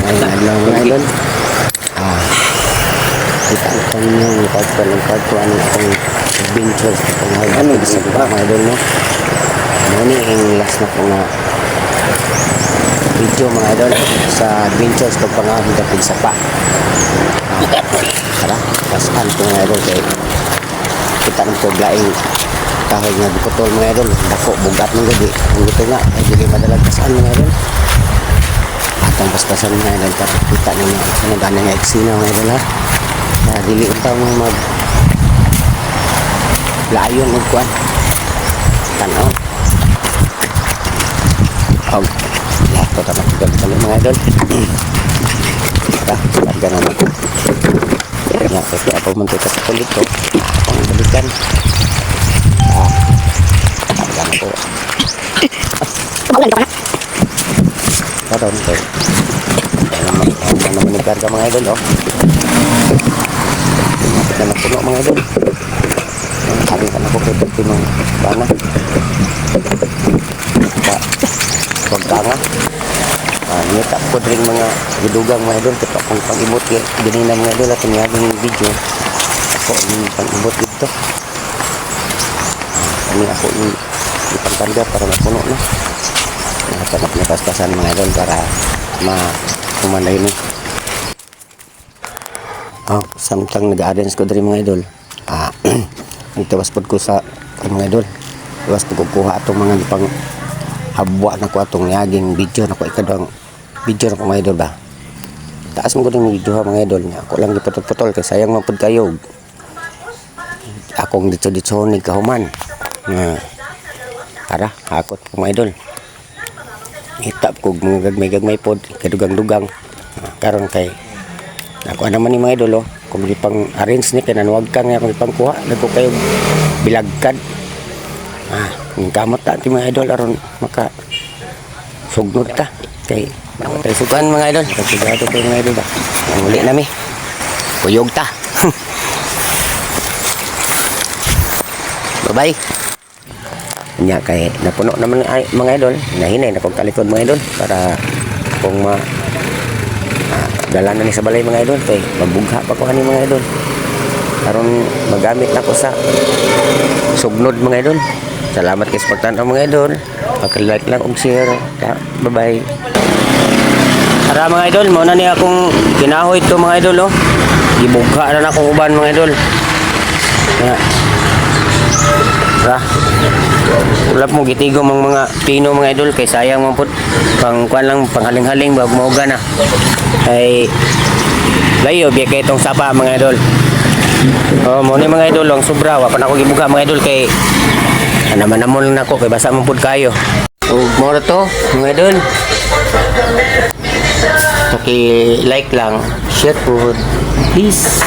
Ngayong adlaw mga idol. Kita ko yung part ko ano akong adventures na panghawa sa mga idol no. Muna yung last na po nga video mga idol sa adventures ko panghawa sa pigsapa. Tara, pasan po mga idol kay kita ng paglaing kahoy nga diputol mga idol. Dako, bugat ng gabi. Ang ito nga, ay dili madalag pasan mga idol. Atang pastasan mga idol para kita ninyo ano gana nga eksena mga idol ha. Na dili utaw mag layon og kuan tan-aw og lahat ko ta magdali mga idol. Lagyan na ako kaya kasi ako mantika sa kulit ko ang balikan lagyan ako karon ko ano naman ikarga mga idol oh. Kita na puno mga idol. Hari kan ako kay Pinong bana. Wag nga. Nita ko dring mga gidugang mga idol kita kung pang-imot kay ganina mga idol at niyaging video. Ako yung pang-imot dito. Ani ako yung ipangkarga para mapuno na. Nakatanap na pastasan mga idol para kumanday ni. Samtang nag-arrange ko diri mga idol. Nagtawas pod ko sa mga idol. Tawas po ko kuha atong mga pang habwa na ko atong niyaging video na ko ikadang video na ko mga idol ba. Taas mo ko ng video ha mga idol niya. Ako lang diputol-putol kay sayang man pod kayo. Akong dito ni kahuman. Tara, hakot po mga idol. Hitap ko mga gagmay pod kadugang-dugang. Karon kay ako naman ni mga idol oh, kung di pang arrange ni kay nanuwag ka nga kung di pang kuha nagko kayo bilagkad. Yung kamot ta ti mga idol aron maka sugnod ta kay namatay sugan mga idol. Sigurado kayo mga idol ba. Uli nami. Kuyog ta. Bye-bye. Nya kay napuno naman mga idol. Nahinay na kong talikod mga idol para kung dalanan ni sa balay mga idol kay magbugha pa ko ani mga idol karon magamit na ko sa sugnod mga idol. Salamat kay suportahan mga idol, paki-like lang og share. Bye bye. Tara mga idol, mo na ni akong kinahoy to mga idol oh. Gibugha na akong uban mga idol. Tara. Ulap mo gitigom ang mga pino mga idol kay sayang man pud pang kuan lang panghaling-haling bag mauga na. Ay layo biya kay itong sapa mga idol. Mo ni mga idol ang sobra wa pa na ako gibuga mga idol kay naman na ako kay basa man pud kayo. Ug mo ra to mga idol. Like lang, share po. Peace.